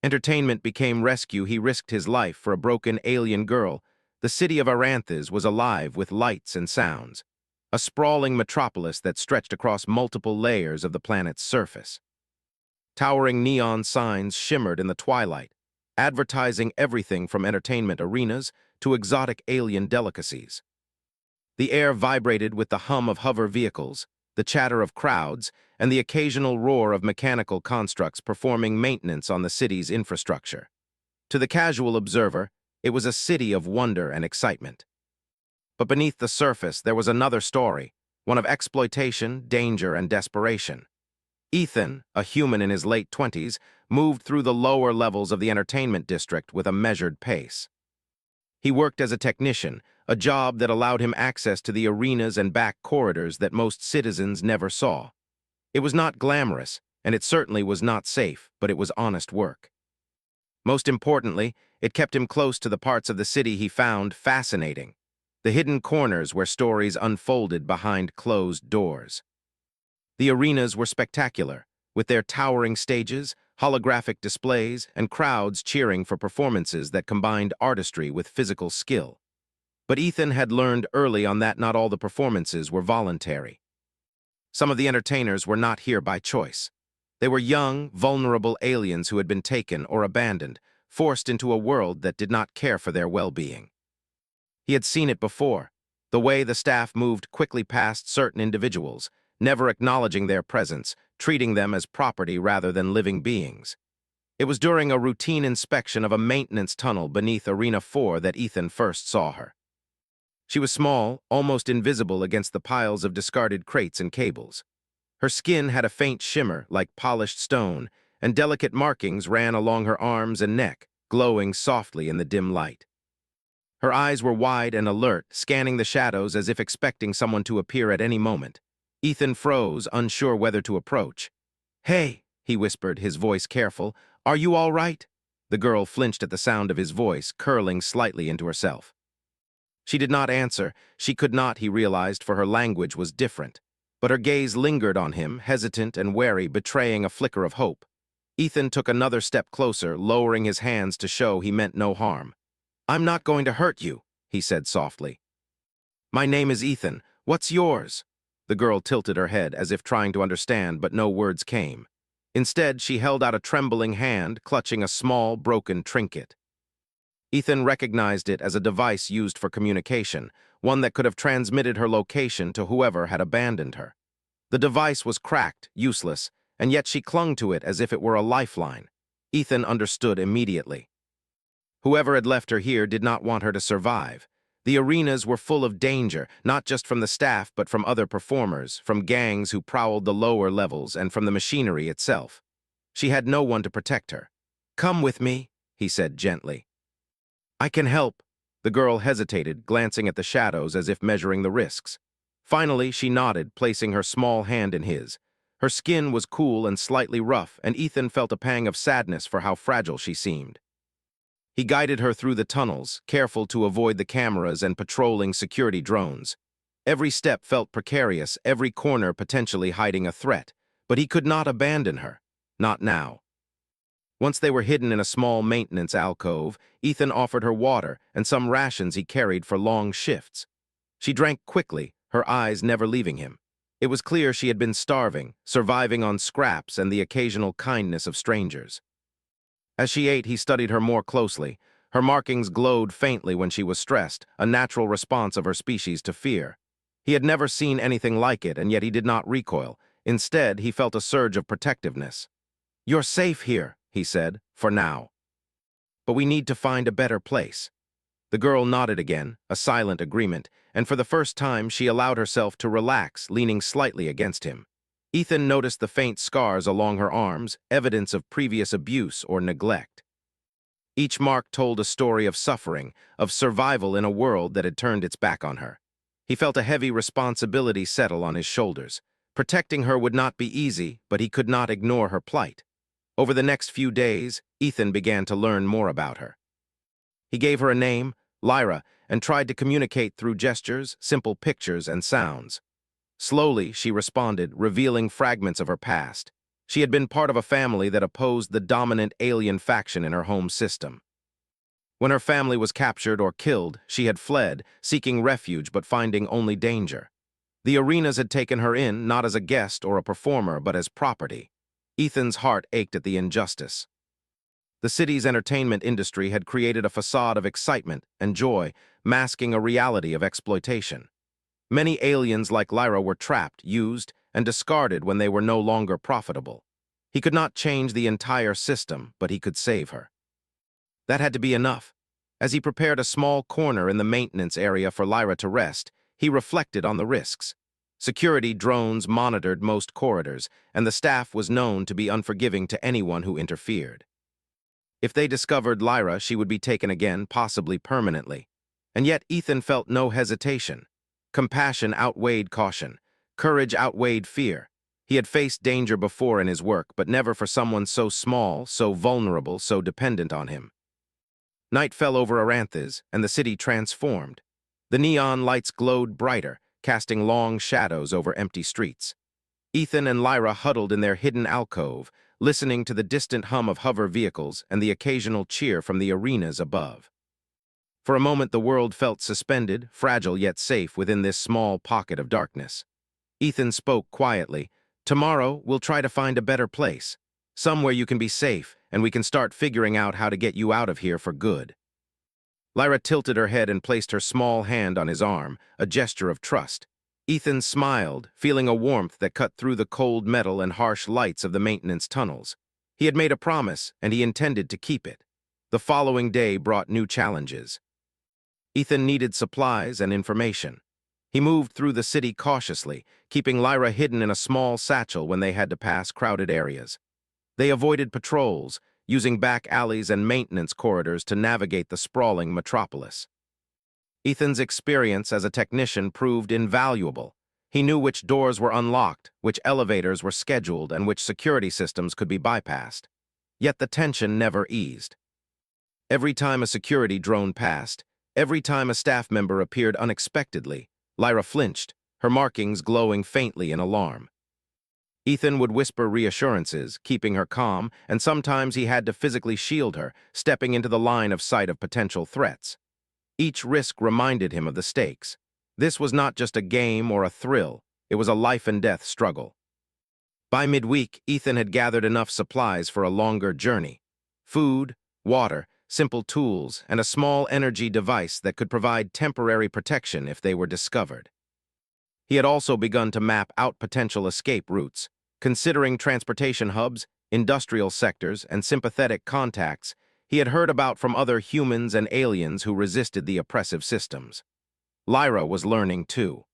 Entertainment became rescue. He risked his life for a broken alien girl. The city of Aranthes was alive with lights and sounds, a sprawling metropolis that stretched across multiple layers of the planet's surface. Towering neon signs shimmered in the twilight, advertising everything from entertainment arenas to exotic alien delicacies. The air vibrated with the hum of hover vehicles, the chatter of crowds, and the occasional roar of mechanical constructs performing maintenance on the city's infrastructure. To the casual observer, it was a city of wonder and excitement. But beneath the surface, there was another story, one of exploitation, danger, and desperation. Ethan, a human in his late 20s, moved through the lower levels of the entertainment district with a measured pace. He worked as a technician, a job that allowed him access to the arenas and back corridors that most citizens never saw. It was not glamorous, and it certainly was not safe, but it was honest work. Most importantly, it kept him close to the parts of the city he found fascinating, the hidden corners where stories unfolded behind closed doors. The arenas were spectacular, with their towering stages, holographic displays, and crowds cheering for performances that combined artistry with physical skill. But Ethan had learned early on that not all the performances were voluntary. Some of the entertainers were not here by choice. They were young, vulnerable aliens who had been taken or abandoned, forced into a world that did not care for their well-being. He had seen it before, the way the staff moved quickly past certain individuals, never acknowledging their presence, treating them as property rather than living beings. It was during a routine inspection of a maintenance tunnel beneath Arena 4 that Ethan first saw her. She was small, almost invisible against the piles of discarded crates and cables. Her skin had a faint shimmer like polished stone, and delicate markings ran along her arms and neck, glowing softly in the dim light. Her eyes were wide and alert, scanning the shadows as if expecting someone to appear at any moment. Ethan froze, unsure whether to approach. "Hey," he whispered, his voice careful, "are you all right?" The girl flinched at the sound of his voice, curling slightly into herself. She did not answer. She could not, he realized, for her language was different. But her gaze lingered on him, hesitant and wary, betraying a flicker of hope. Ethan took another step closer, lowering his hands to show he meant no harm. "I'm not going to hurt you," he said softly. "My name is Ethan. What's yours?" The girl tilted her head as if trying to understand, but no words came. Instead, she held out a trembling hand, clutching a small, broken trinket. Ethan recognized it as a device used for communication, one that could have transmitted her location to whoever had abandoned her. The device was cracked, useless, and yet she clung to it as if it were a lifeline. Ethan understood immediately. Whoever had left her here did not want her to survive. The arenas were full of danger, not just from the staff but from other performers, from gangs who prowled the lower levels, and from the machinery itself. She had no one to protect her. "Come with me," he said gently. "I can help." The girl hesitated, glancing at the shadows as if measuring the risks. Finally, she nodded, placing her small hand in his. Her skin was cool and slightly rough, and Ethan felt a pang of sadness for how fragile she seemed. He guided her through the tunnels, careful to avoid the cameras and patrolling security drones. Every step felt precarious, every corner potentially hiding a threat, but he could not abandon her. Not now. Once they were hidden in a small maintenance alcove, Ethan offered her water and some rations he carried for long shifts. She drank quickly, her eyes never leaving him. It was clear she had been starving, surviving on scraps and the occasional kindness of strangers. As she ate, he studied her more closely. Her markings glowed faintly when she was stressed, a natural response of her species to fear. He had never seen anything like it, and yet he did not recoil. Instead, he felt a surge of protectiveness. "You're safe here," he said, "for now. But we need to find a better place." The girl nodded again, a silent agreement, and for the first time she allowed herself to relax, leaning slightly against him. Ethan noticed the faint scars along her arms, evidence of previous abuse or neglect. Each mark told a story of suffering, of survival in a world that had turned its back on her. He felt a heavy responsibility settle on his shoulders. Protecting her would not be easy, but he could not ignore her plight. Over the next few days, Ethan began to learn more about her. He gave her a name, Lyra, and tried to communicate through gestures, simple pictures, and sounds. Slowly, she responded, revealing fragments of her past. She had been part of a family that opposed the dominant alien faction in her home system. When her family was captured or killed, she had fled, seeking refuge but finding only danger. The arenas had taken her in not as a guest or a performer but as property. Ethan's heart ached at the injustice. The city's entertainment industry had created a facade of excitement and joy, masking a reality of exploitation. Many aliens like Lyra were trapped, used, and discarded when they were no longer profitable. He could not change the entire system, but he could save her. That had to be enough. As he prepared a small corner in the maintenance area for Lyra to rest, he reflected on the risks. Security drones monitored most corridors, and the staff was known to be unforgiving to anyone who interfered. If they discovered Lyra, she would be taken again, possibly permanently. And yet Ethan felt no hesitation. Compassion outweighed caution. Courage outweighed fear. He had faced danger before in his work, but never for someone so small, so vulnerable, so dependent on him. Night fell over Aranthes, and the city transformed. The neon lights glowed brighter, casting long shadows over empty streets. Ethan and Lyra huddled in their hidden alcove, listening to the distant hum of hover vehicles and the occasional cheer from the arenas above. For a moment the world felt suspended, fragile yet safe within this small pocket of darkness. Ethan spoke quietly. "Tomorrow, we'll try to find a better place. Somewhere you can be safe, and we can start figuring out how to get you out of here for good." Lyra tilted her head and placed her small hand on his arm, a gesture of trust. Ethan smiled, feeling a warmth that cut through the cold metal and harsh lights of the maintenance tunnels. He had made a promise, and he intended to keep it. The following day brought new challenges. Ethan needed supplies and information. He moved through the city cautiously, keeping Lyra hidden in a small satchel when they had to pass crowded areas. They avoided patrols, using back alleys and maintenance corridors to navigate the sprawling metropolis. Ethan's experience as a technician proved invaluable. He knew which doors were unlocked, which elevators were scheduled, and which security systems could be bypassed. Yet the tension never eased. Every time a security drone passed, every time a staff member appeared unexpectedly, Lyra flinched, her markings glowing faintly in alarm. Ethan would whisper reassurances, keeping her calm, and sometimes he had to physically shield her, stepping into the line of sight of potential threats. Each risk reminded him of the stakes. This was not just a game or a thrill, it was a life-and-death struggle. By midweek, Ethan had gathered enough supplies for a longer journey. Food, water, simple tools, and a small energy device that could provide temporary protection if they were discovered. He had also begun to map out potential escape routes. Considering transportation hubs, industrial sectors, and sympathetic contacts he had heard about from other humans and aliens who resisted the oppressive systems. Lyra was learning too.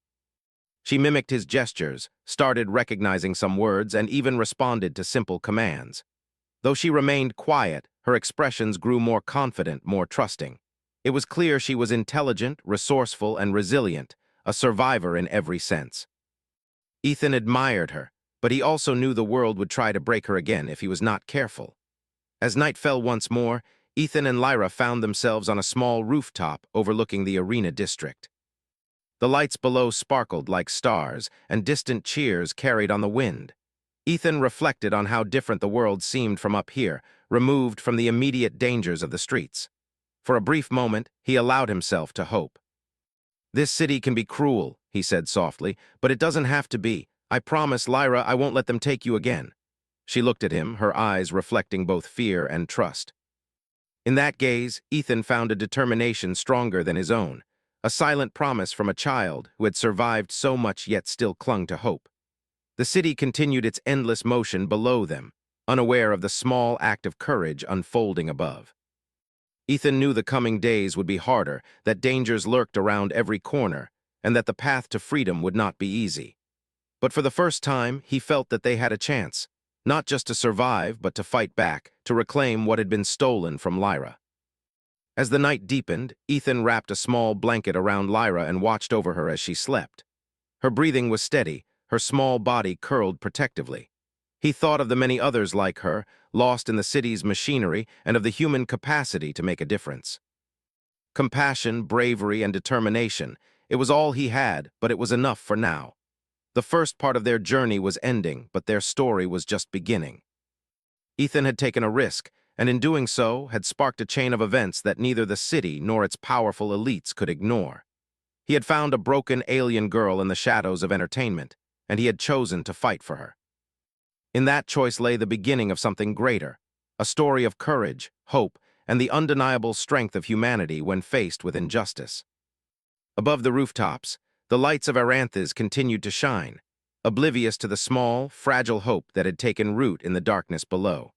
She mimicked his gestures, started recognizing some words, and even responded to simple commands. Though she remained quiet, her expressions grew more confident, more trusting. It was clear she was intelligent, resourceful, and resilient, a survivor in every sense. Ethan admired her, but he also knew the world would try to break her again if he was not careful. As night fell once more, Ethan and Lyra found themselves on a small rooftop overlooking the arena district. The lights below sparkled like stars, and distant cheers carried on the wind. Ethan reflected on how different the world seemed from up here, removed from the immediate dangers of the streets. For a brief moment, he allowed himself to hope. "This city can be cruel," he said softly, "but it doesn't have to be. I promise, Lyra, I won't let them take you again." She looked at him, her eyes reflecting both fear and trust. In that gaze, Ethan found a determination stronger than his own, a silent promise from a child who had survived so much yet still clung to hope. The city continued its endless motion below them, unaware of the small act of courage unfolding above. Ethan knew the coming days would be harder, that dangers lurked around every corner, and that the path to freedom would not be easy. But for the first time, he felt that they had a chance, not just to survive, but to fight back, to reclaim what had been stolen from Lyra. As the night deepened, Ethan wrapped a small blanket around Lyra and watched over her as she slept. Her breathing was steady, her small body curled protectively. He thought of the many others like her, lost in the city's machinery, and of the human capacity to make a difference. Compassion, bravery, and determination, it was all he had, but it was enough for now. The first part of their journey was ending, but their story was just beginning. Ethan had taken a risk, and in doing so, had sparked a chain of events that neither the city nor its powerful elites could ignore. He had found a broken alien girl in the shadows of entertainment, and he had chosen to fight for her. In that choice lay the beginning of something greater, a story of courage, hope, and the undeniable strength of humanity when faced with injustice. Above the rooftops, the lights of Aranthes continued to shine, oblivious to the small, fragile hope that had taken root in the darkness below.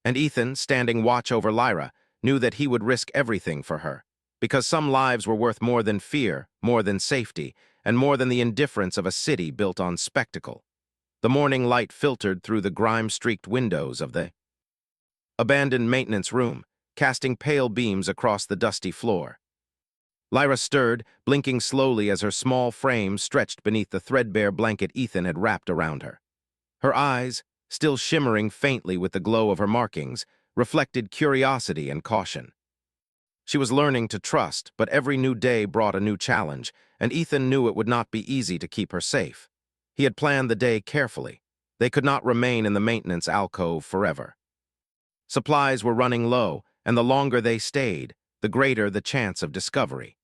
And Ethan, standing watch over Lyra, knew that he would risk everything for her, because some lives were worth more than fear, more than safety, and more than the indifference of a city built on spectacle. The morning light filtered through the grime-streaked windows of the abandoned maintenance room, casting pale beams across the dusty floor. Lyra stirred, blinking slowly as her small frame stretched beneath the threadbare blanket Ethan had wrapped around her. Her eyes, still shimmering faintly with the glow of her markings, reflected curiosity and caution. She was learning to trust, but every new day brought a new challenge, and Ethan knew it would not be easy to keep her safe. He had planned the day carefully. They could not remain in the maintenance alcove forever. Supplies were running low, and the longer they stayed, the greater the chance of discovery.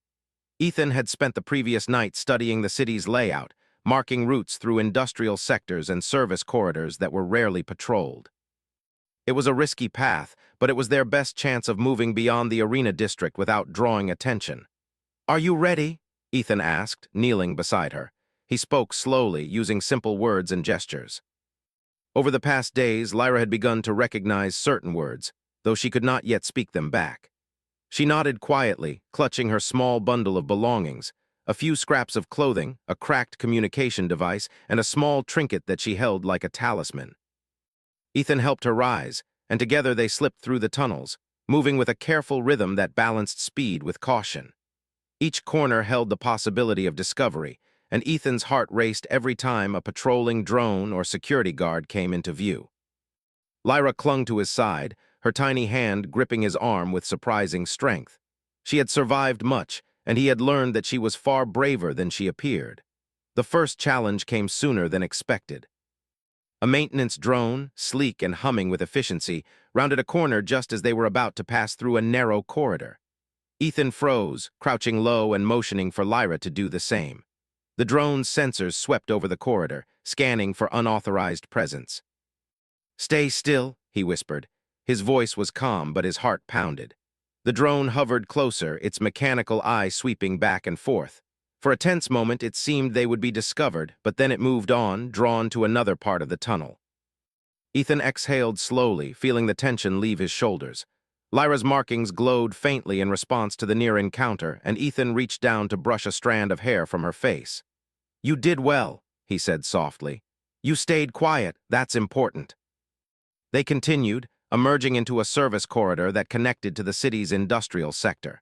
Ethan had spent the previous night studying the city's layout, marking routes through industrial sectors and service corridors that were rarely patrolled. It was a risky path, but it was their best chance of moving beyond the arena district without drawing attention. "Are you ready?" Ethan asked, kneeling beside her. He spoke slowly, using simple words and gestures. Over the past days, Lyra had begun to recognize certain words, though she could not yet speak them back. She nodded quietly, clutching her small bundle of belongings, a few scraps of clothing, a cracked communication device, and a small trinket that she held like a talisman. Ethan helped her rise, and together they slipped through the tunnels, moving with a careful rhythm that balanced speed with caution. Each corner held the possibility of discovery, and Ethan's heart raced every time a patrolling drone or security guard came into view. Lyra clung to his side, her tiny hand gripping his arm with surprising strength. She had survived much, and he had learned that she was far braver than she appeared. The first challenge came sooner than expected. A maintenance drone, sleek and humming with efficiency, rounded a corner just as they were about to pass through a narrow corridor. Ethan froze, crouching low and motioning for Lyra to do the same. The drone's sensors swept over the corridor, scanning for unauthorized presence. "Stay still," he whispered. His voice was calm, but his heart pounded. The drone hovered closer, its mechanical eye sweeping back and forth. For a tense moment, it seemed they would be discovered, but then it moved on, drawn to another part of the tunnel. Ethan exhaled slowly, feeling the tension leave his shoulders. Lyra's markings glowed faintly in response to the near encounter, and Ethan reached down to brush a strand of hair from her face. "You did well," he said softly. "You stayed quiet, that's important." They continued, emerging into a service corridor that connected to the city's industrial sector.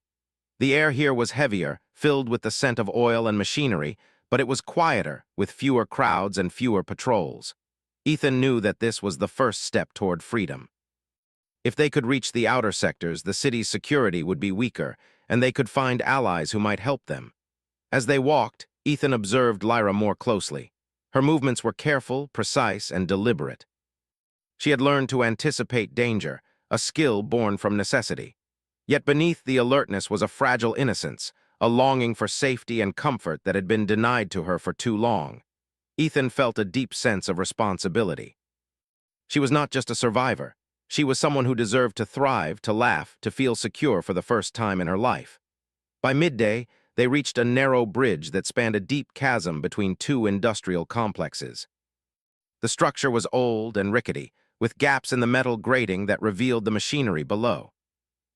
The air here was heavier, filled with the scent of oil and machinery, but it was quieter, with fewer crowds and fewer patrols. Ethan knew that this was the first step toward freedom. If they could reach the outer sectors, the city's security would be weaker, and they could find allies who might help them. As they walked, Ethan observed Lyra more closely. Her movements were careful, precise, and deliberate. She had learned to anticipate danger, a skill born from necessity. Yet beneath the alertness was a fragile innocence, a longing for safety and comfort that had been denied to her for too long. Ethan felt a deep sense of responsibility. She was not just a survivor. She was someone who deserved to thrive, to laugh, to feel secure for the first time in her life. By midday, they reached a narrow bridge that spanned a deep chasm between two industrial complexes. The structure was old and rickety, with gaps in the metal grating that revealed the machinery below.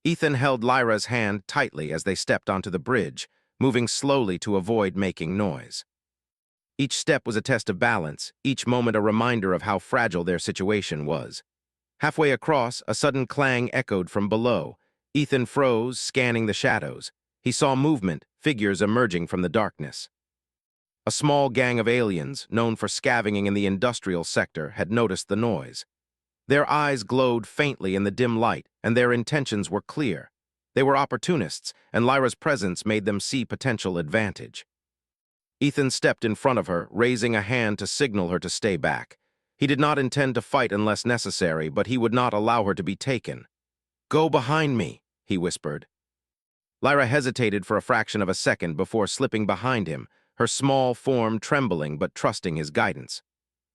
Ethan held Lyra's hand tightly as they stepped onto the bridge, moving slowly to avoid making noise. Each step was a test of balance, each moment a reminder of how fragile their situation was. Halfway across, a sudden clang echoed from below. Ethan froze, scanning the shadows. He saw movement, figures emerging from the darkness. A small gang of aliens, known for scavenging in the industrial sector, had noticed the noise. Their eyes glowed faintly in the dim light, and their intentions were clear. They were opportunists, and Lyra's presence made them see potential advantage. Ethan stepped in front of her, raising a hand to signal her to stay back. He did not intend to fight unless necessary, but he would not allow her to be taken. "Go behind me," he whispered. Lyra hesitated for a fraction of a second before slipping behind him, her small form trembling but trusting his guidance.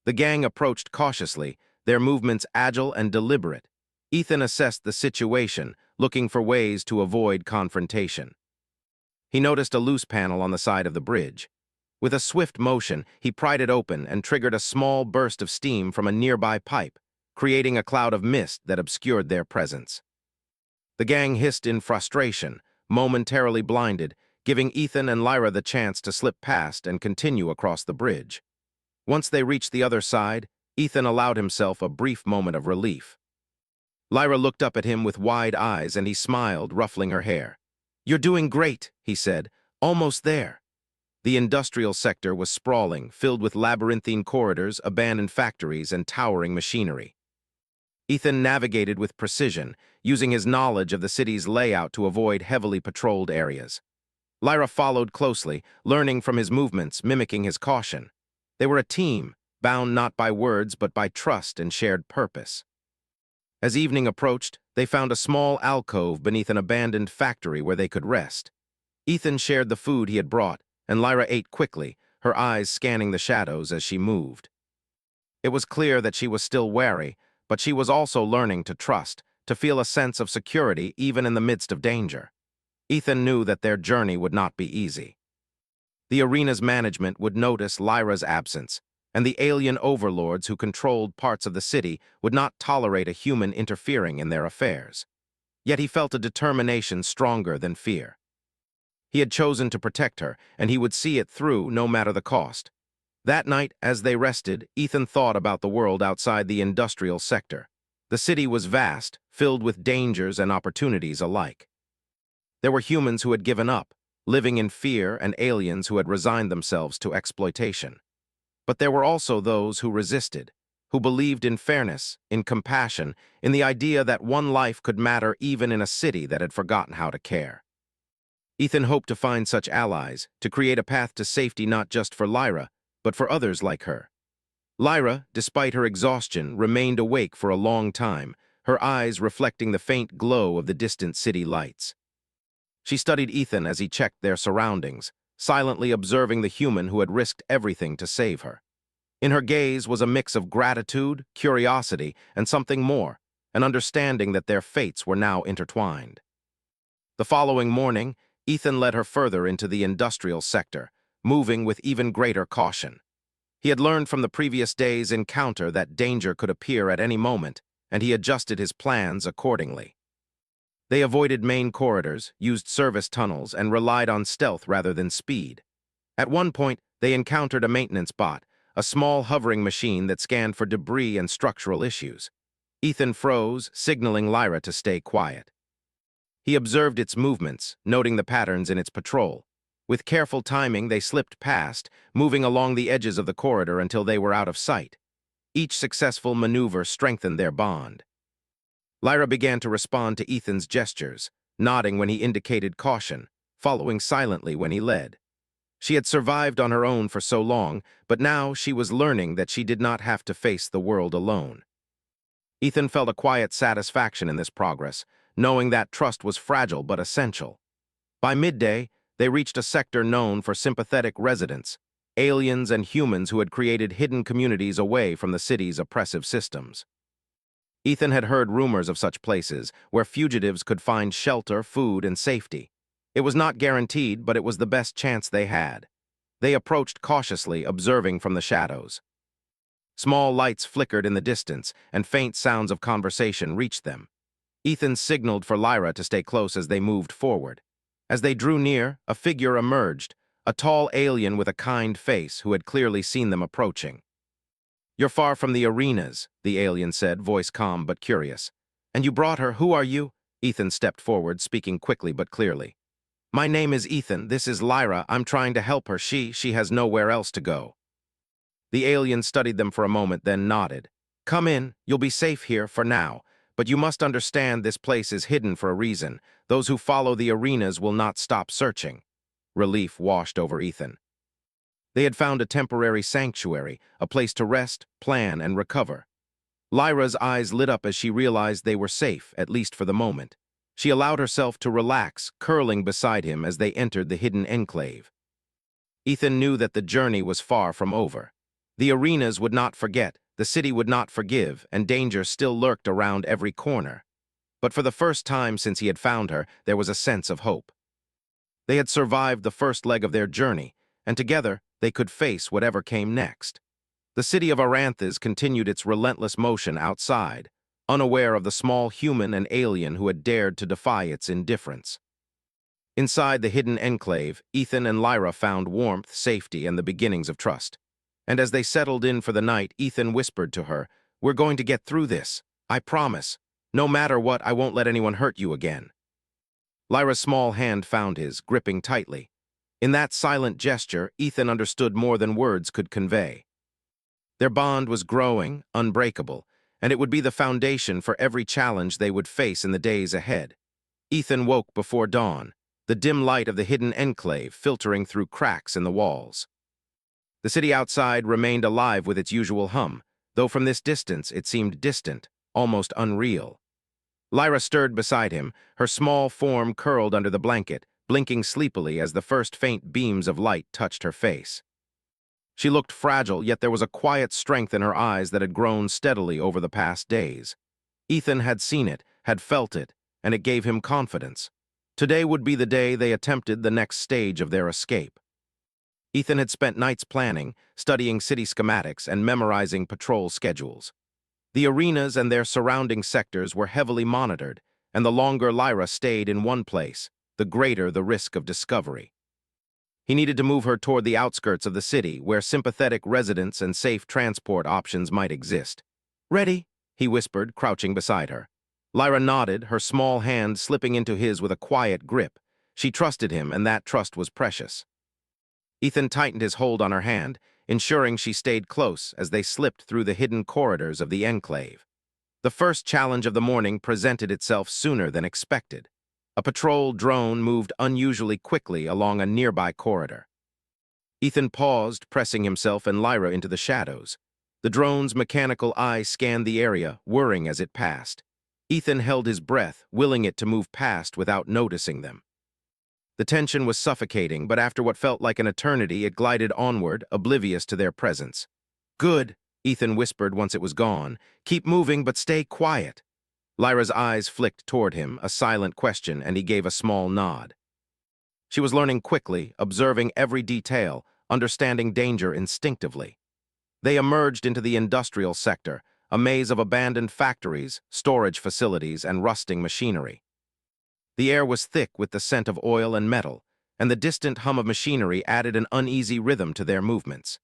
The gang approached cautiously, their movements agile and deliberate. Ethan assessed the situation, looking for ways to avoid confrontation. He noticed a loose panel on the side of the bridge. With a swift motion, he pried it open and triggered a small burst of steam from a nearby pipe, creating a cloud of mist that obscured their presence. The gang hissed in frustration, momentarily blinded, giving Ethan and Lyra the chance to slip past and continue across the bridge. Once they reached the other side, Ethan allowed himself a brief moment of relief. Lyra looked up at him with wide eyes and he smiled, ruffling her hair. "You're doing great," he said. "Almost there." The industrial sector was sprawling, filled with labyrinthine corridors, abandoned factories, and towering machinery. Ethan navigated with precision, using his knowledge of the city's layout to avoid heavily patrolled areas. Lyra followed closely, learning from his movements, mimicking his caution. They were a team, bound not by words but by trust and shared purpose. As evening approached, they found a small alcove beneath an abandoned factory where they could rest. Ethan shared the food he had brought, and Lyra ate quickly, her eyes scanning the shadows as she moved. It was clear that she was still wary, but she was also learning to trust, to feel a sense of security even in the midst of danger. Ethan knew that their journey would not be easy. The arena's management would notice Lyra's absence, and the alien overlords who controlled parts of the city would not tolerate a human interfering in their affairs. Yet he felt a determination stronger than fear. He had chosen to protect her, and he would see it through no matter the cost. That night, as they rested, Ethan thought about the world outside the industrial sector. The city was vast, filled with dangers and opportunities alike. There were humans who had given up, living in fear, and aliens who had resigned themselves to exploitation. But there were also those who resisted, who believed in fairness, in compassion, in the idea that one life could matter even in a city that had forgotten how to care. Ethan hoped to find such allies, to create a path to safety not just for Lyra, but for others like her. Lyra, despite her exhaustion, remained awake for a long time, her eyes reflecting the faint glow of the distant city lights. She studied Ethan as he checked their surroundings, silently observing the human who had risked everything to save her. In her gaze was a mix of gratitude, curiosity, and something more, an understanding that their fates were now intertwined. The following morning, Ethan led her further into the industrial sector, moving with even greater caution. He had learned from the previous day's encounter that danger could appear at any moment, and he adjusted his plans accordingly. They avoided main corridors, used service tunnels, and relied on stealth rather than speed. At one point, they encountered a maintenance bot, a small hovering machine that scanned for debris and structural issues. Ethan froze, signaling Lyra to stay quiet. He observed its movements, noting the patterns in its patrol. With careful timing, they slipped past, moving along the edges of the corridor until they were out of sight. Each successful maneuver strengthened their bond. Lyra began to respond to Ethan's gestures, nodding when he indicated caution, following silently when he led. She had survived on her own for so long, but now she was learning that she did not have to face the world alone. Ethan felt a quiet satisfaction in this progress, knowing that trust was fragile but essential. By midday, they reached a sector known for sympathetic residents, aliens and humans who had created hidden communities away from the city's oppressive systems. Ethan had heard rumors of such places, where fugitives could find shelter, food, and safety. It was not guaranteed, but it was the best chance they had. They approached cautiously, observing from the shadows. Small lights flickered in the distance, and faint sounds of conversation reached them. Ethan signaled for Lyra to stay close as they moved forward. As they drew near, a figure emerged, a tall alien with a kind face who had clearly seen them approaching. "You're far from the arenas," the alien said, voice calm but curious. "And you brought her. Who are you?" Ethan stepped forward, speaking quickly but clearly. "My name is Ethan. This is Lyra. I'm trying to help her. She has nowhere else to go." The alien studied them for a moment, then nodded. "Come in. You'll be safe here for now. But you must understand this place is hidden for a reason. Those who follow the arenas will not stop searching." Relief washed over Ethan. They had found a temporary sanctuary, a place to rest, plan, and recover. Lyra's eyes lit up as she realized they were safe, at least for the moment. She allowed herself to relax, curling beside him as they entered the hidden enclave. Ethan knew that the journey was far from over. The arenas would not forget, the city would not forgive, and danger still lurked around every corner. But for the first time since he had found her, there was a sense of hope. They had survived the first leg of their journey, and together they could face whatever came next. The city of Aranthis continued its relentless motion outside, unaware of the small human and alien who had dared to defy its indifference. Inside the hidden enclave, Ethan and Lyra found warmth, safety, and the beginnings of trust. And as they settled in for the night, Ethan whispered to her, "We're going to get through this. I promise. No matter what, I won't let anyone hurt you again." Lyra's small hand found his, gripping tightly. In that silent gesture, Ethan understood more than words could convey. Their bond was growing, unbreakable, and it would be the foundation for every challenge they would face in the days ahead. Ethan woke before dawn, the dim light of the hidden enclave filtering through cracks in the walls. The city outside remained alive with its usual hum, though from this distance it seemed distant, almost unreal. Lyra stirred beside him, her small form curled under the blanket, blinking sleepily as the first faint beams of light touched her face. She looked fragile, yet there was a quiet strength in her eyes that had grown steadily over the past days. Ethan had seen it, had felt it, and it gave him confidence. Today would be the day they attempted the next stage of their escape. Ethan had spent nights planning, studying city schematics, and memorizing patrol schedules. The arenas and their surrounding sectors were heavily monitored, and the longer Lyra stayed in one place, the greater the risk of discovery. He needed to move her toward the outskirts of the city, where sympathetic residents and safe transport options might exist. "Ready?" he whispered, crouching beside her. Lyra nodded, her small hand slipping into his with a quiet grip. She trusted him, and that trust was precious. Ethan tightened his hold on her hand, ensuring she stayed close as they slipped through the hidden corridors of the enclave. The first challenge of the morning presented itself sooner than expected. A patrol drone moved unusually quickly along a nearby corridor. Ethan paused, pressing himself and Lyra into the shadows. The drone's mechanical eye scanned the area, whirring as it passed. Ethan held his breath, willing it to move past without noticing them. The tension was suffocating, but after what felt like an eternity, it glided onward, oblivious to their presence. "Good," Ethan whispered once it was gone. "Keep moving, but stay quiet." Lyra's eyes flicked toward him, a silent question, and he gave a small nod. She was learning quickly, observing every detail, understanding danger instinctively. They emerged into the industrial sector, a maze of abandoned factories, storage facilities, and rusting machinery. The air was thick with the scent of oil and metal, and the distant hum of machinery added an uneasy rhythm to their movements.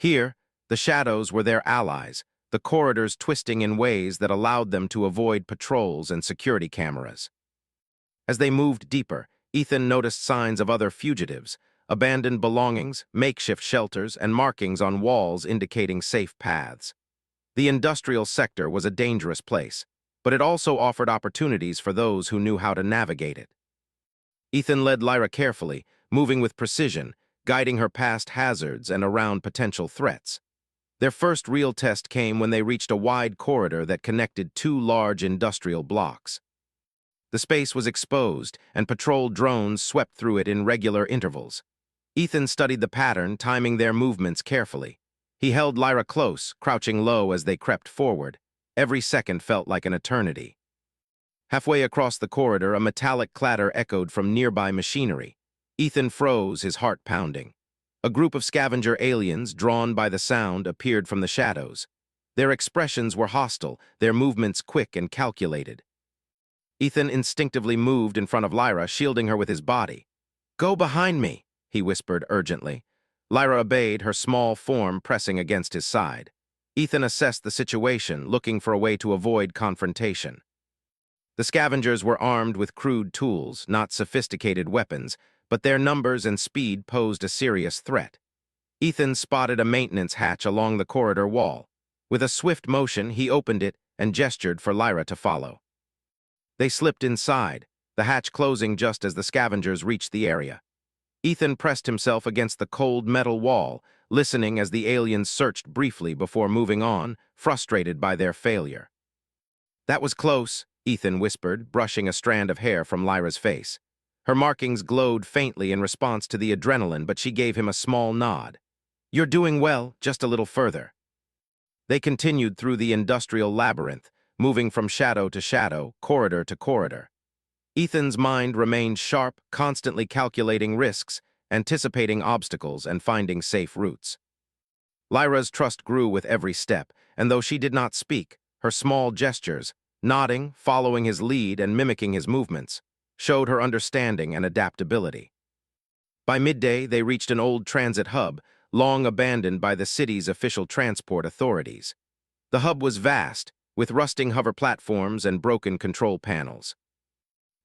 Here, the shadows were their allies, the corridors twisting in ways that allowed them to avoid patrols and security cameras. As they moved deeper, Ethan noticed signs of other fugitives, abandoned belongings, makeshift shelters, and markings on walls indicating safe paths. The industrial sector was a dangerous place, but it also offered opportunities for those who knew how to navigate it. Ethan led Lyra carefully, moving with precision, guiding her past hazards and around potential threats. Their first real test came when they reached a wide corridor that connected two large industrial blocks. The space was exposed, and patrol drones swept through it in regular intervals. Ethan studied the pattern, timing their movements carefully. He held Lyra close, crouching low as they crept forward. Every second felt like an eternity. Halfway across the corridor, a metallic clatter echoed from nearby machinery. Ethan froze, his heart pounding. A group of scavenger aliens, drawn by the sound, appeared from the shadows. Their expressions were hostile, their movements quick and calculated. Ethan instinctively moved in front of Lyra, shielding her with his body. "Go behind me," he whispered urgently. Lyra obeyed, her small form pressing against his side. Ethan assessed the situation, looking for a way to avoid confrontation. The scavengers were armed with crude tools, not sophisticated weapons, but their numbers and speed posed a serious threat. Ethan spotted a maintenance hatch along the corridor wall. With a swift motion, he opened it and gestured for Lyra to follow. They slipped inside, the hatch closing just as the scavengers reached the area. Ethan pressed himself against the cold metal wall, listening as the aliens searched briefly before moving on, frustrated by their failure. "That was close," Ethan whispered, brushing a strand of hair from Lyra's face. Her markings glowed faintly in response to the adrenaline, but she gave him a small nod. "You're doing well, just a little further." They continued through the industrial labyrinth, moving from shadow to shadow, corridor to corridor. Ethan's mind remained sharp, constantly calculating risks, anticipating obstacles, and finding safe routes. Lyra's trust grew with every step, and though she did not speak, her small gestures, nodding, following his lead, and mimicking his movements, showed her understanding and adaptability. By midday, they reached an old transit hub, long abandoned by the city's official transport authorities. The hub was vast, with rusting hover platforms and broken control panels.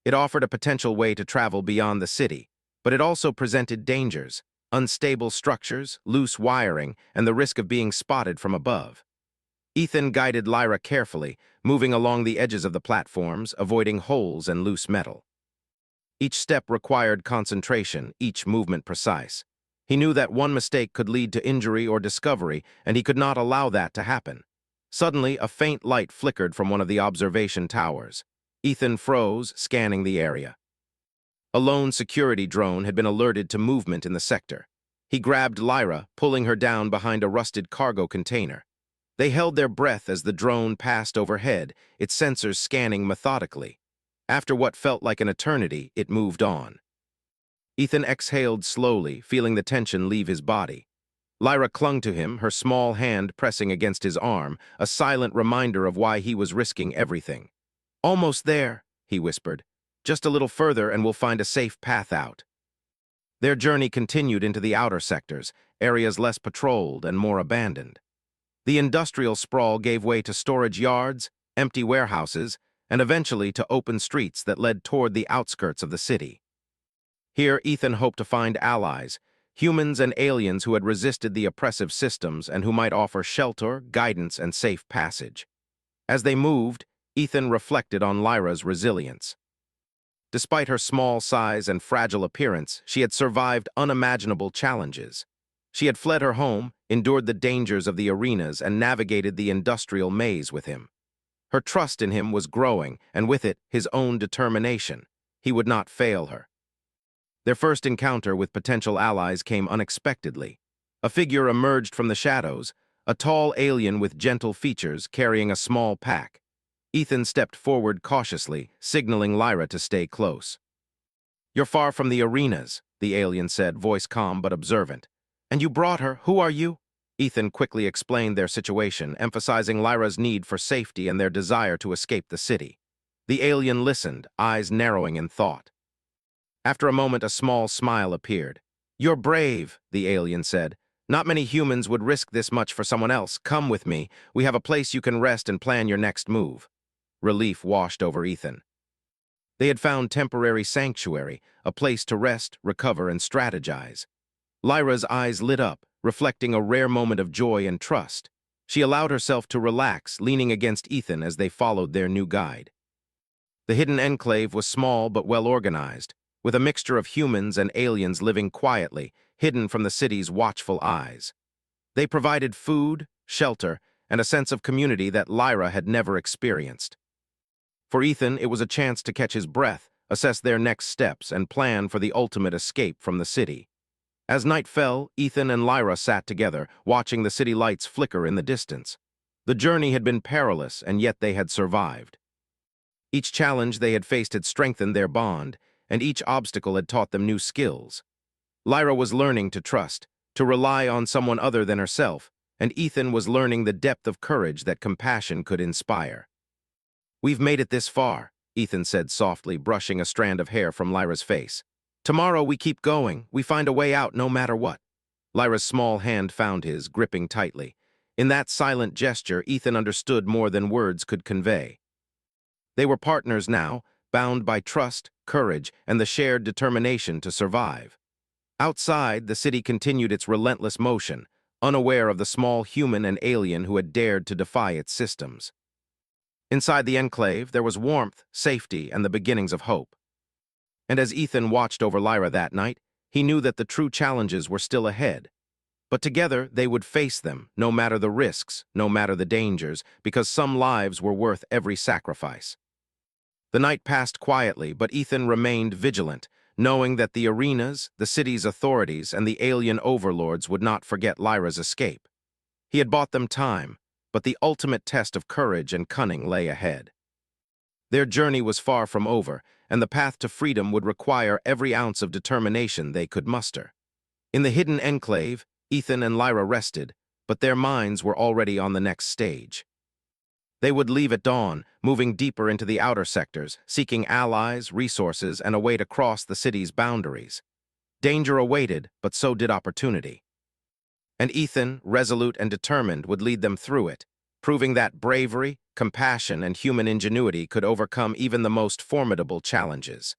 It offered a potential way to travel beyond the city, but it also presented dangers: unstable structures, loose wiring, and the risk of being spotted from above. Ethan guided Lyra carefully, moving along the edges of the platforms, avoiding holes and loose metal. Each step required concentration, each movement precise. He knew that one mistake could lead to injury or discovery, and he could not allow that to happen. Suddenly, a faint light flickered from one of the observation towers. Ethan froze, scanning the area. A lone security drone had been alerted to movement in the sector. He grabbed Lyra, pulling her down behind a rusted cargo container. They held their breath as the drone passed overhead, its sensors scanning methodically. After what felt like an eternity, it moved on. Ethan exhaled slowly, feeling the tension leave his body. Lyra clung to him, her small hand pressing against his arm, a silent reminder of why he was risking everything. "Almost there," he whispered. "Just a little further and we'll find a safe path out." Their journey continued into the outer sectors, areas less patrolled and more abandoned. The industrial sprawl gave way to storage yards, empty warehouses, and eventually to open streets that led toward the outskirts of the city. Here, Ethan hoped to find allies, humans and aliens who had resisted the oppressive systems and who might offer shelter, guidance, and safe passage. As they moved, Ethan reflected on Lyra's resilience. Despite her small size and fragile appearance, she had survived unimaginable challenges. She had fled her home, endured the dangers of the arenas, and navigated the industrial maze with him. Her trust in him was growing, and with it, his own determination. He would not fail her. Their first encounter with potential allies came unexpectedly. A figure emerged from the shadows, a tall alien with gentle features carrying a small pack. Ethan stepped forward cautiously, signaling Lyra to stay close. "You're far from the arenas," the alien said, voice calm but observant. "And you brought her. Who are you?" Ethan quickly explained their situation, emphasizing Lyra's need for safety and their desire to escape the city. The alien listened, eyes narrowing in thought. After a moment, a small smile appeared. "You're brave," the alien said. "Not many humans would risk this much for someone else. Come with me. We have a place you can rest and plan your next move." Relief washed over Ethan. They had found temporary sanctuary, a place to rest, recover, and strategize. Lyra's eyes lit up, reflecting a rare moment of joy and trust. She allowed herself to relax, leaning against Ethan as they followed their new guide. The hidden enclave was small but well organized, with a mixture of humans and aliens living quietly, hidden from the city's watchful eyes. They provided food, shelter, and a sense of community that Lyra had never experienced. For Ethan, it was a chance to catch his breath, assess their next steps, and plan for the ultimate escape from the city. As night fell, Ethan and Lyra sat together, watching the city lights flicker in the distance. The journey had been perilous, and yet they had survived. Each challenge they had faced had strengthened their bond, and each obstacle had taught them new skills. Lyra was learning to trust, to rely on someone other than herself, and Ethan was learning the depth of courage that compassion could inspire. "We've made it this far," Ethan said softly, brushing a strand of hair from Lyra's face. "Tomorrow we keep going. We find a way out no matter what." Lyra's small hand found his, gripping tightly. In that silent gesture, Ethan understood more than words could convey. They were partners now, bound by trust, courage, and the shared determination to survive. Outside, the city continued its relentless motion, unaware of the small human and alien who had dared to defy its systems. Inside the enclave, there was warmth, safety, and the beginnings of hope. And as Ethan watched over Lyra that night, He knew that the true challenges were still ahead. But together, they would face them, no matter the risks, no matter the dangers, because some lives were worth every sacrifice. The night passed quietly, but Ethan remained vigilant, knowing that the arenas, the city's authorities, and the alien overlords would not forget Lyra's escape. He had bought them time, but the ultimate test of courage and cunning lay ahead. Their journey was far from over, and the path to freedom would require every ounce of determination they could muster. In the hidden enclave, Ethan and Lyra rested, but their minds were already on the next stage. They would leave at dawn, moving deeper into the outer sectors, seeking allies, resources, and a way to cross the city's boundaries. Danger awaited, but so did opportunity. And Ethan, resolute and determined, would lead them through it, proving that bravery, compassion, and human ingenuity could overcome even the most formidable challenges.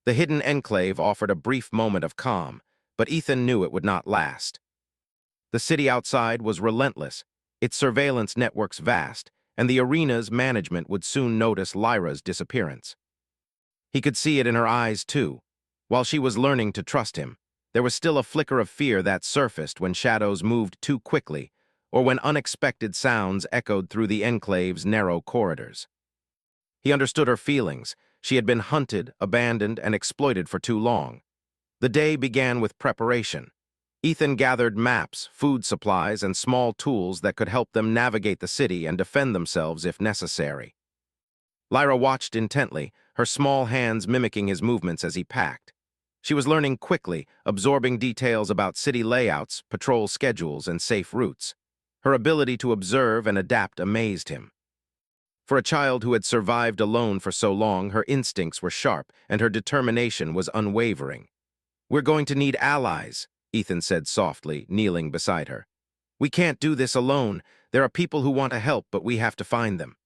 The hidden enclave offered a brief moment of calm, but Ethan knew it would not last. The city outside was relentless, its surveillance networks vast, and the arena's management would soon notice Lyra's disappearance. He could see it in her eyes, too. While she was learning to trust him, there was still a flicker of fear that surfaced when shadows moved too quickly, or when unexpected sounds echoed through the enclave's narrow corridors. He understood her feelings. She had been hunted, abandoned, and exploited for too long. The day began with preparation. Ethan gathered maps, food supplies, and small tools that could help them navigate the city and defend themselves if necessary. Lyra watched intently, her small hands mimicking his movements as he packed. She was learning quickly, absorbing details about city layouts, patrol schedules, and safe routes. Her ability to observe and adapt amazed him. For a child who had survived alone for so long, her instincts were sharp, and her determination was unwavering. "We're going to need allies," Ethan said softly, kneeling beside her. "We can't do this alone. There are people who want to help, but we have to find them."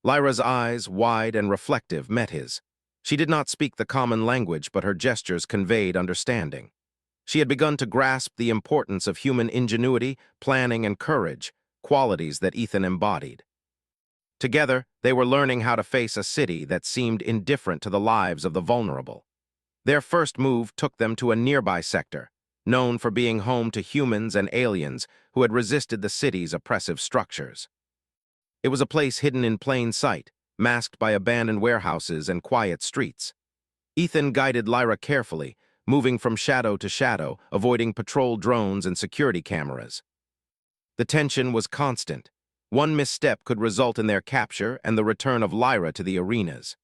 Lyra's eyes, wide and reflective, met his. She did not speak the common language, but her gestures conveyed understanding. She had begun to grasp the importance of human ingenuity, planning, and courage, qualities that Ethan embodied. Together, they were learning how to face a city that seemed indifferent to the lives of the vulnerable. Their first move took them to a nearby sector, known for being home to humans and aliens who had resisted the city's oppressive structures. It was a place hidden in plain sight, masked by abandoned warehouses and quiet streets. Ethan guided Lyra carefully, moving from shadow to shadow, avoiding patrol drones and security cameras. The tension was constant. One misstep could result in their capture and the return of Lyra to the arenas.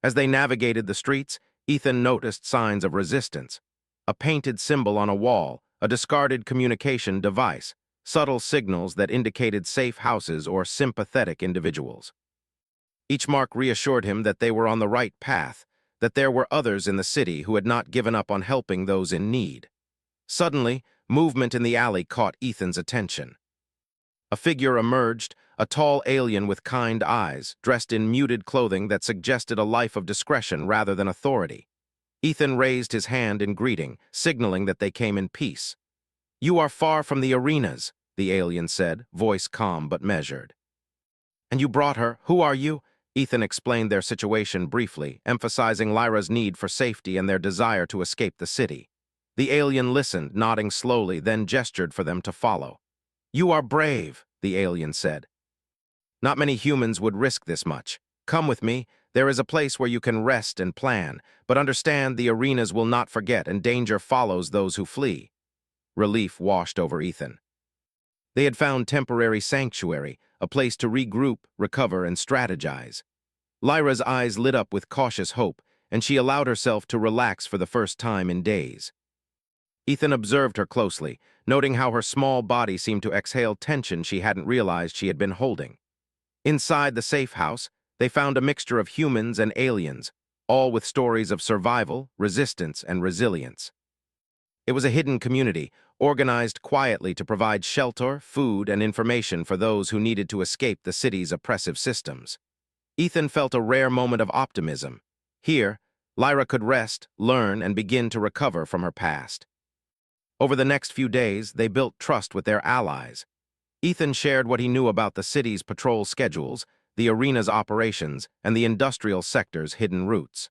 As they navigated the streets, Ethan noticed signs of resistance. A painted symbol on a wall, a discarded communication device, subtle signals that indicated safe houses or sympathetic individuals. Each mark reassured him that they were on the right path, that there were others in the city who had not given up on helping those in need. Suddenly, movement in the alley caught Ethan's attention. A figure emerged, a tall alien with kind eyes, dressed in muted clothing that suggested a life of discretion rather than authority. Ethan raised his hand in greeting, signaling that they came in peace. "You are far from the arenas," the alien said, voice calm but measured. "And you brought her. Who are you?" Ethan explained their situation briefly, emphasizing Lyra's need for safety and their desire to escape the city. The alien listened, nodding slowly, then gestured for them to follow. "You are brave," the alien said. "Not many humans would risk this much. Come with me. There is a place where you can rest and plan, but understand the arenas will not forget and danger follows those who flee." Relief washed over Ethan. They had found temporary sanctuary, a place to regroup, recover, and strategize. Lyra's eyes lit up with cautious hope, and she allowed herself to relax for the first time in days. Ethan observed her closely, noting how her small body seemed to exhale tension she hadn't realized she had been holding. Inside the safe house, they found a mixture of humans and aliens, all with stories of survival, resistance, and resilience. It was a hidden community, organized quietly to provide shelter, food, and information for those who needed to escape the city's oppressive systems. Ethan felt a rare moment of optimism. Here, Lyra could rest, learn, and begin to recover from her past. Over the next few days, they built trust with their allies. Ethan shared what he knew about the city's patrol schedules, the arena's operations, and the industrial sector's hidden routes.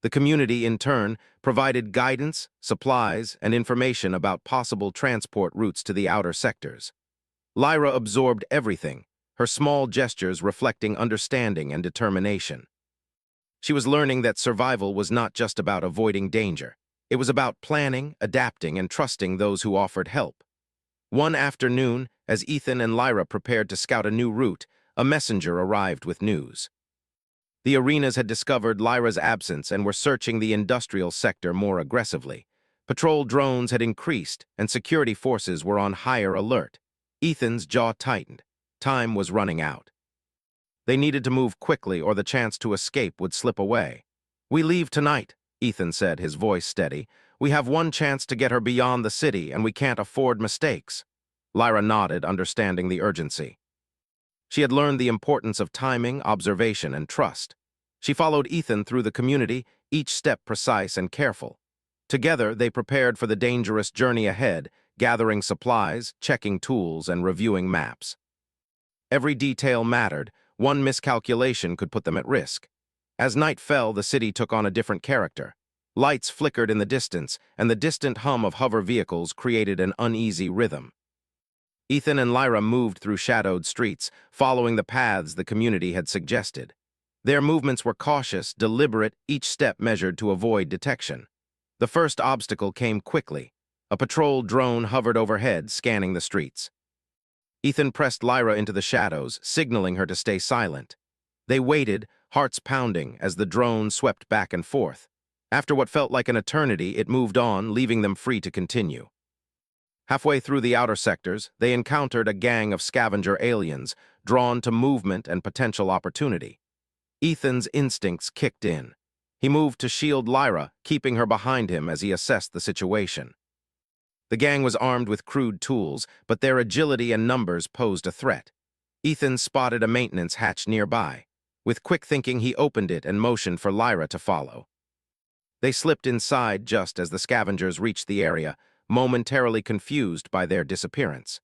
The community, in turn, provided guidance, supplies, and information about possible transport routes to the outer sectors. Lyra absorbed everything, her small gestures reflecting understanding and determination. She was learning that survival was not just about avoiding danger. It was about planning, adapting, and trusting those who offered help. One afternoon, as Ethan and Lyra prepared to scout a new route, a messenger arrived with news. The arenas had discovered Lyra's absence and were searching the industrial sector more aggressively. Patrol drones had increased, and security forces were on higher alert. Ethan's jaw tightened. Time was running out. They needed to move quickly or the chance to escape would slip away. "We leave tonight," Ethan said, his voice steady. "We have one chance to get her beyond the city, and we can't afford mistakes." Lyra nodded, understanding the urgency. She had learned the importance of timing, observation, and trust. She followed Ethan through the community, each step precise and careful. Together, they prepared for the dangerous journey ahead, gathering supplies, checking tools, and reviewing maps. Every detail mattered. One miscalculation could put them at risk. As night fell, the city took on a different character. Lights flickered in the distance, and the distant hum of hover vehicles created an uneasy rhythm. Ethan and Lyra moved through shadowed streets, following the paths the community had suggested. Their movements were cautious, deliberate, each step measured to avoid detection. The first obstacle came quickly. A patrol drone hovered overhead, scanning the streets. Ethan pressed Lyra into the shadows, signaling her to stay silent. They waited, hearts pounding, as the drone swept back and forth. After what felt like an eternity, it moved on, leaving them free to continue. Halfway through the outer sectors, they encountered a gang of scavenger aliens, drawn to movement and potential opportunity. Ethan's instincts kicked in. He moved to shield Lyra, keeping her behind him as he assessed the situation. The gang was armed with crude tools, but their agility and numbers posed a threat. Ethan spotted a maintenance hatch nearby. With quick thinking, he opened it and motioned for Lyra to follow. They slipped inside just as the scavengers reached the area, momentarily confused by their disappearance.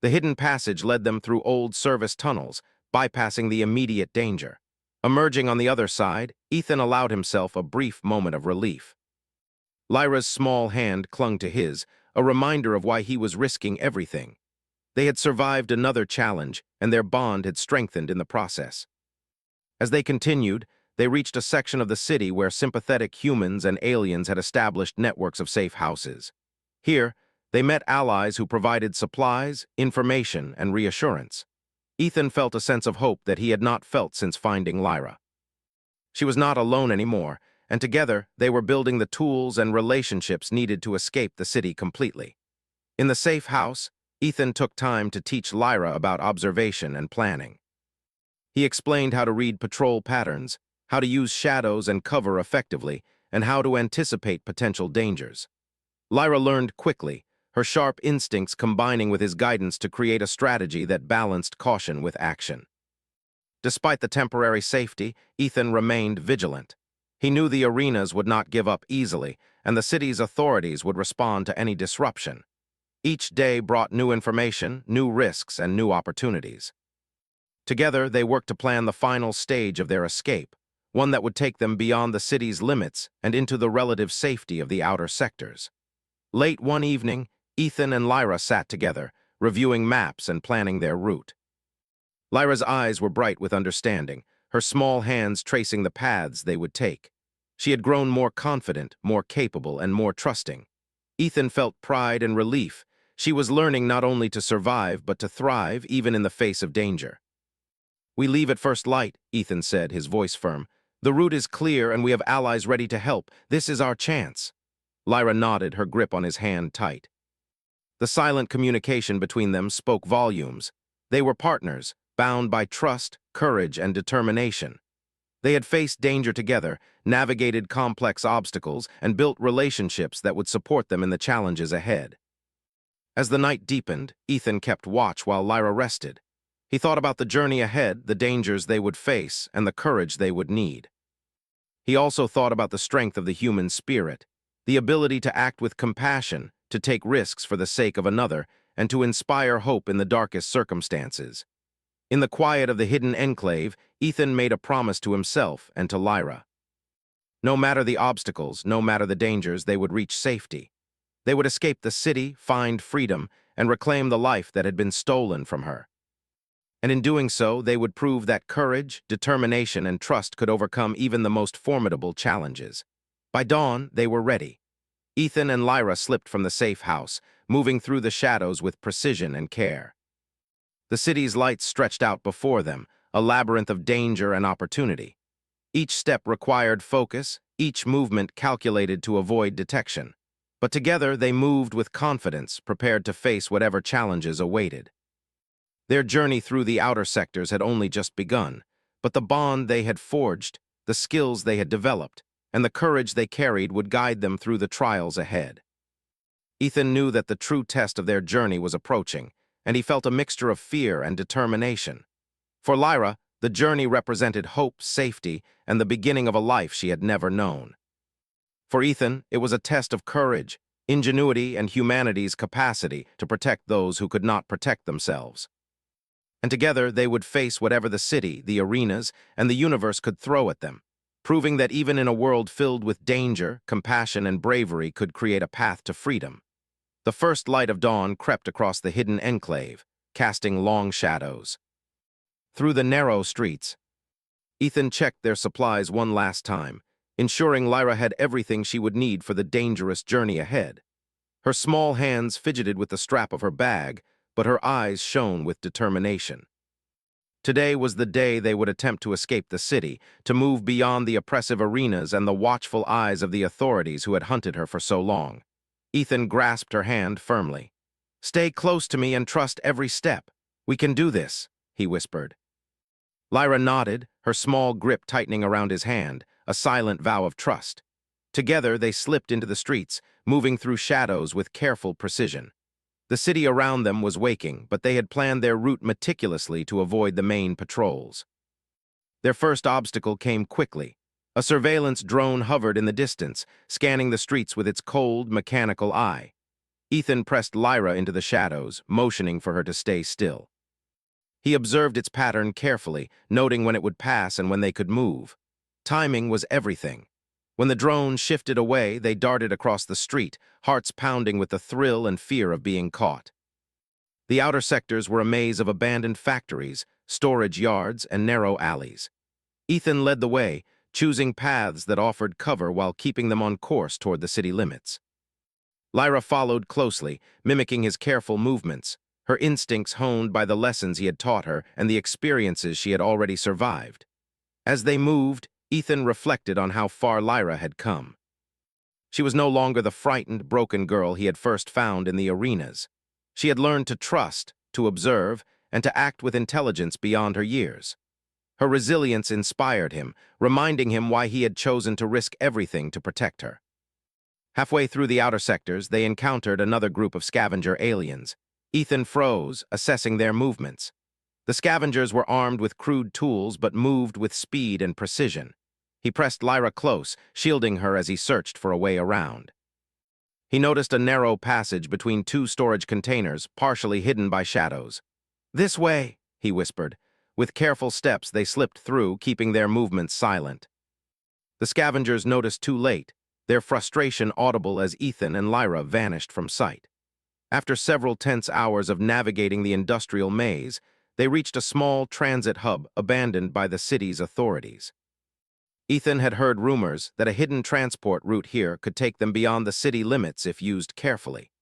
The hidden passage led them through old service tunnels, bypassing the immediate danger. Emerging on the other side, Ethan allowed himself a brief moment of relief. Lyra's small hand clung to his, a reminder of why he was risking everything. They had survived another challenge, and their bond had strengthened in the process. As they continued, they reached a section of the city where sympathetic humans and aliens had established networks of safe houses. Here, they met allies who provided supplies, information, and reassurance. Ethan felt a sense of hope that he had not felt since finding Lyra. She was not alone anymore, and together they were building the tools and relationships needed to escape the city completely. In the safe house, Ethan took time to teach Lyra about observation and planning. He explained how to read patrol patterns, how to use shadows and cover effectively, and how to anticipate potential dangers. Lyra learned quickly, her sharp instincts combining with his guidance to create a strategy that balanced caution with action. Despite the temporary safety, Ethan remained vigilant. He knew the arenas would not give up easily, and the city's authorities would respond to any disruption. Each day brought new information, new risks, and new opportunities. Together, they worked to plan the final stage of their escape, one that would take them beyond the city's limits and into the relative safety of the outer sectors. Late one evening, Ethan and Lyra sat together, reviewing maps and planning their route. Lyra's eyes were bright with understanding, her small hands tracing the paths they would take. She had grown more confident, more capable, and more trusting. Ethan felt pride and relief. She was learning not only to survive, but to thrive even in the face of danger. "We leave at first light," Ethan said, his voice firm. "The route is clear and we have allies ready to help. This is our chance." Lyra nodded, her grip on his hand tight. The silent communication between them spoke volumes. They were partners, bound by trust, courage, and determination. They had faced danger together, navigated complex obstacles, and built relationships that would support them in the challenges ahead. As the night deepened, Ethan kept watch while Lyra rested. He thought about the journey ahead, the dangers they would face, and the courage they would need. He also thought about the strength of the human spirit, the ability to act with compassion, to take risks for the sake of another, and to inspire hope in the darkest circumstances. In the quiet of the hidden enclave, Ethan made a promise to himself and to Lyra. No matter the obstacles, no matter the dangers, they would reach safety. They would escape the city, find freedom, and reclaim the life that had been stolen from her. And in doing so, they would prove that courage, determination, and trust could overcome even the most formidable challenges. By dawn, they were ready. Ethan and Lyra slipped from the safe house, moving through the shadows with precision and care. The city's lights stretched out before them, a labyrinth of danger and opportunity. Each step required focus, each movement calculated to avoid detection. But together they moved with confidence, prepared to face whatever challenges awaited. Their journey through the outer sectors had only just begun, but the bond they had forged, the skills they had developed, and the courage they carried would guide them through the trials ahead. Ethan knew that the true test of their journey was approaching, and he felt a mixture of fear and determination. For Lyra, the journey represented hope, safety, and the beginning of a life she had never known. For Ethan, it was a test of courage, ingenuity, and humanity's capacity to protect those who could not protect themselves. And together they would face whatever the city, the arenas, and the universe could throw at them, proving that even in a world filled with danger, compassion, and bravery could create a path to freedom. The first light of dawn crept across the hidden enclave, casting long shadows. Through the narrow streets, Ethan checked their supplies one last time, ensuring Lyra had everything she would need for the dangerous journey ahead. Her small hands fidgeted with the strap of her bag, but her eyes shone with determination. Today was the day they would attempt to escape the city, to move beyond the oppressive arenas and the watchful eyes of the authorities who had hunted her for so long. Ethan grasped her hand firmly. "Stay close to me and trust every step. We can do this," he whispered. Lyra nodded, her small grip tightening around his hand, a silent vow of trust. Together they slipped into the streets, moving through shadows with careful precision. The city around them was waking, but they had planned their route meticulously to avoid the main patrols. Their first obstacle came quickly. A surveillance drone hovered in the distance, scanning the streets with its cold, mechanical eye. Ethan pressed Lyra into the shadows, motioning for her to stay still. He observed its pattern carefully, noting when it would pass and when they could move. Timing was everything. When the drone shifted away, they darted across the street, hearts pounding with the thrill and fear of being caught. The outer sectors were a maze of abandoned factories, storage yards, and narrow alleys. Ethan led the way, choosing paths that offered cover while keeping them on course toward the city limits. Lyra followed closely, mimicking his careful movements, her instincts honed by the lessons he had taught her and the experiences she had already survived. As they moved, Ethan reflected on how far Lyra had come. She was no longer the frightened, broken girl he had first found in the arenas. She had learned to trust, to observe, and to act with intelligence beyond her years. Her resilience inspired him, reminding him why he had chosen to risk everything to protect her. Halfway through the outer sectors, they encountered another group of scavenger aliens. Ethan froze, assessing their movements. The scavengers were armed with crude tools but moved with speed and precision. He pressed Lyra close, shielding her as he searched for a way around. He noticed a narrow passage between two storage containers, partially hidden by shadows. "This way," he whispered. With careful steps, they slipped through, keeping their movements silent. The scavengers noticed too late, their frustration audible as Ethan and Lyra vanished from sight. After several tense hours of navigating the industrial maze, they reached a small transit hub abandoned by the city's authorities. Ethan had heard rumors that a hidden transport route here could take them beyond the city limits if used carefully.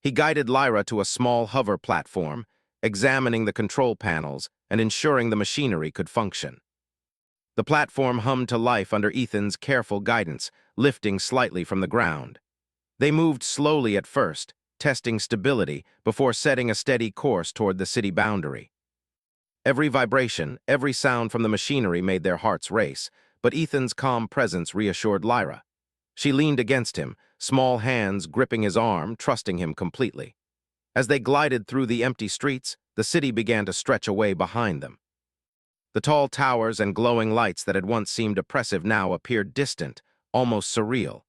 He guided Lyra to a small hover platform, examining the control panels and ensuring the machinery could function. The platform hummed to life under Ethan's careful guidance, lifting slightly from the ground. They moved slowly at first, testing stability before setting a steady course toward the city boundary. Every vibration, every sound from the machinery made their hearts race, but Ethan's calm presence reassured Lyra. She leaned against him, small hands gripping his arm, trusting him completely. As they glided through the empty streets, the city began to stretch away behind them. The tall towers and glowing lights that had once seemed oppressive now appeared distant, almost surreal.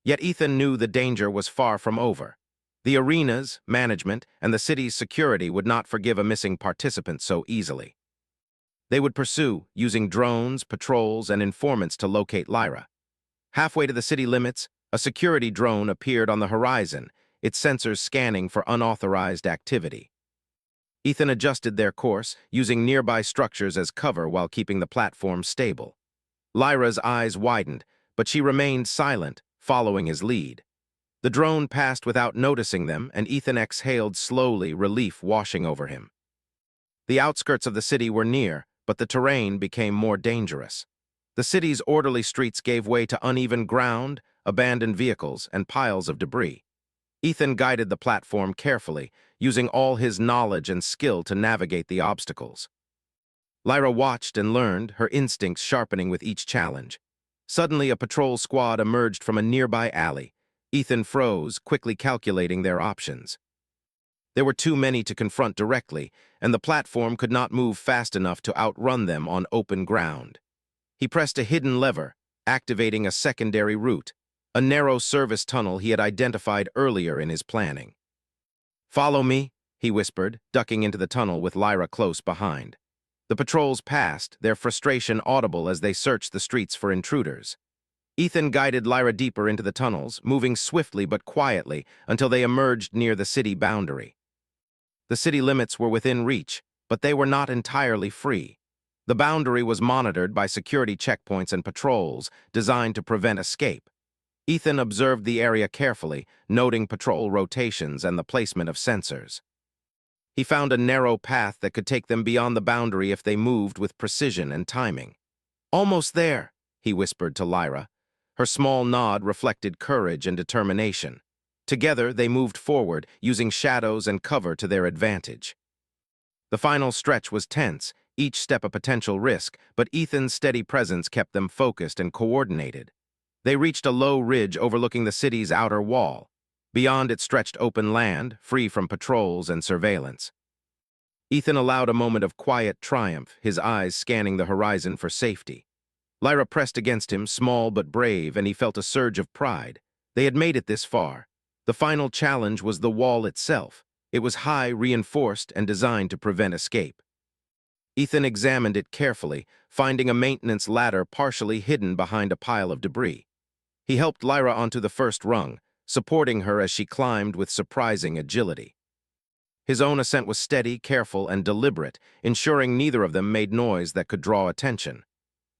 Yet Ethan knew the danger was far from over. The arenas, management, and the city's security would not forgive a missing participant so easily. They would pursue, using drones, patrols, and informants to locate Lyra. Halfway to the city limits, a security drone appeared on the horizon, its sensors scanning for unauthorized activity. Ethan adjusted their course, using nearby structures as cover while keeping the platform stable. Lyra's eyes widened, but she remained silent, following his lead. The drone passed without noticing them, and Ethan exhaled slowly, relief washing over him. The outskirts of the city were near, but the terrain became more dangerous. The city's orderly streets gave way to uneven ground, abandoned vehicles, and piles of debris. Ethan guided the platform carefully, using all his knowledge and skill to navigate the obstacles. Lyra watched and learned, her instincts sharpening with each challenge. Suddenly, a patrol squad emerged from a nearby alley. Ethan froze, quickly calculating their options. There were too many to confront directly, and the platform could not move fast enough to outrun them on open ground. He pressed a hidden lever, activating a secondary route, a narrow service tunnel he had identified earlier in his planning. "Follow me," he whispered, ducking into the tunnel with Lyra close behind. The patrols passed, their frustration audible as they searched the streets for intruders. Ethan guided Lyra deeper into the tunnels, moving swiftly but quietly until they emerged near the city boundary. The city limits were within reach, but they were not entirely free. The boundary was monitored by security checkpoints and patrols designed to prevent escape. Ethan observed the area carefully, noting patrol rotations and the placement of sensors. He found a narrow path that could take them beyond the boundary if they moved with precision and timing. "Almost there," he whispered to Lyra. Her small nod reflected courage and determination. Together, they moved forward, using shadows and cover to their advantage. The final stretch was tense, each step a potential risk, but Ethan's steady presence kept them focused and coordinated. They reached a low ridge overlooking the city's outer wall. Beyond it stretched open land, free from patrols and surveillance. Ethan allowed a moment of quiet triumph, his eyes scanning the horizon for safety. Lyra pressed against him, small but brave, and he felt a surge of pride. They had made it this far. The final challenge was the wall itself. It was high, reinforced, and designed to prevent escape. Ethan examined it carefully, finding a maintenance ladder partially hidden behind a pile of debris. He helped Lyra onto the first rung, supporting her as she climbed with surprising agility. His own ascent was steady, careful, and deliberate, ensuring neither of them made noise that could draw attention.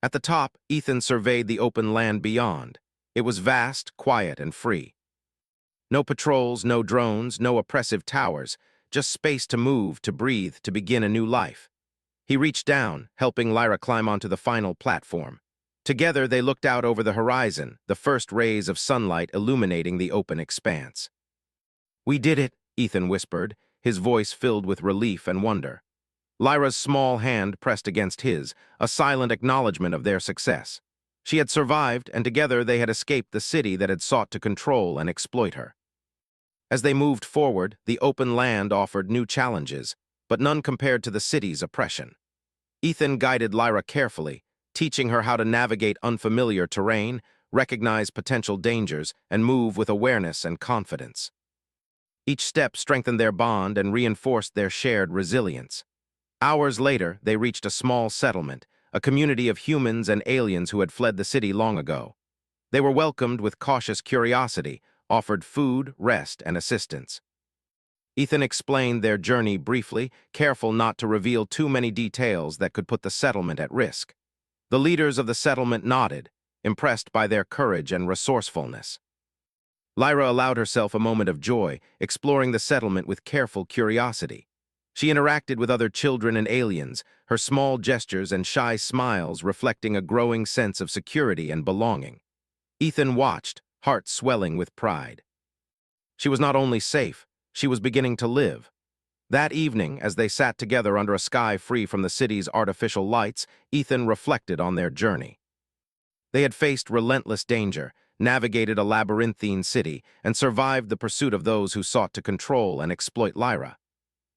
At the top, Ethan surveyed the open land beyond. It was vast, quiet, and free. No patrols, no drones, no oppressive towers, just space to move, to breathe, to begin a new life. He reached down, helping Lyra climb onto the final platform. Together, they looked out over the horizon, the first rays of sunlight illuminating the open expanse. "We did it," Ethan whispered, his voice filled with relief and wonder. Lyra's small hand pressed against his, a silent acknowledgement of their success. She had survived, and together they had escaped the city that had sought to control and exploit her. As they moved forward, the open land offered new challenges, but none compared to the city's oppression. Ethan guided Lyra carefully, teaching her how to navigate unfamiliar terrain, recognize potential dangers, and move with awareness and confidence. Each step strengthened their bond and reinforced their shared resilience. Hours later, they reached a small settlement, a community of humans and aliens who had fled the city long ago. They were welcomed with cautious curiosity, offered food, rest, and assistance. Ethan explained their journey briefly, careful not to reveal too many details that could put the settlement at risk. The leaders of the settlement nodded, impressed by their courage and resourcefulness. Lyra allowed herself a moment of joy, exploring the settlement with careful curiosity. She interacted with other children and aliens, her small gestures and shy smiles reflecting a growing sense of security and belonging. Ethan watched, heart swelling with pride. She was not only safe, she was beginning to live. That evening, as they sat together under a sky free from the city's artificial lights, Ethan reflected on their journey. They had faced relentless danger, navigated a labyrinthine city, and survived the pursuit of those who sought to control and exploit Lyra.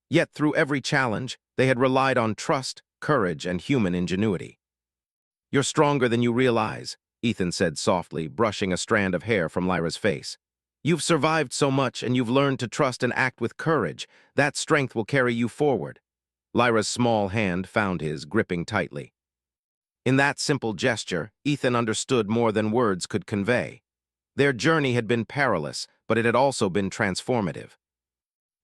Yet through every challenge, they had relied on trust, courage, and human ingenuity. "You're stronger than you realize," Ethan said softly, brushing a strand of hair from Lyra's face. "You've survived so much, and you've learned to trust and act with courage. That strength will carry you forward." Lyra's small hand found his, gripping tightly. In that simple gesture, Ethan understood more than words could convey. Their journey had been perilous, but it had also been transformative.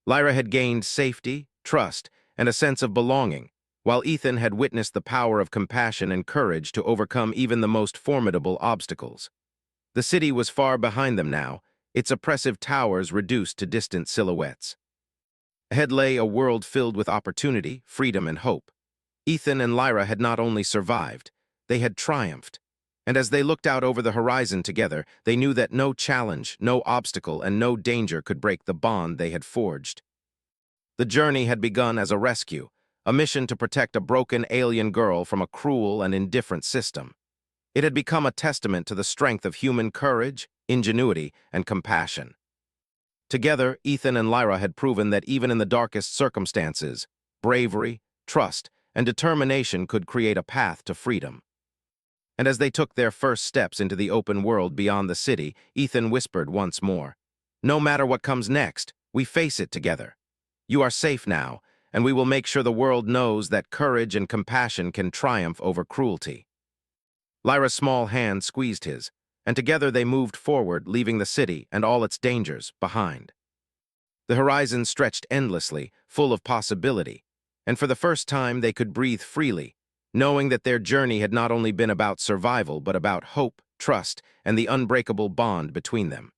Lyra had gained safety, trust, and a sense of belonging, while Ethan had witnessed the power of compassion and courage to overcome even the most formidable obstacles. The city was far behind them now, its oppressive towers reduced to distant silhouettes. Ahead lay a world filled with opportunity, freedom, and hope. Ethan and Lyra had not only survived, they had triumphed. And as they looked out over the horizon together, they knew that no challenge, no obstacle, and no danger could break the bond they had forged. The journey had begun as a rescue, a mission to protect a broken alien girl from a cruel and indifferent system. It had become a testament to the strength of human courage, ingenuity, and compassion. Together, Ethan and Lyra had proven that even in the darkest circumstances, bravery, trust, and determination could create a path to freedom. And as they took their first steps into the open world beyond the city, Ethan whispered once more, "No matter what comes next, we face it together. You are safe now, and we will make sure the world knows that courage and compassion can triumph over cruelty." Lyra's small hand squeezed his, and together they moved forward, leaving the city and all its dangers behind. The horizon stretched endlessly, full of possibility, and for the first time they could breathe freely, knowing that their journey had not only been about survival but about hope, trust, and the unbreakable bond between them.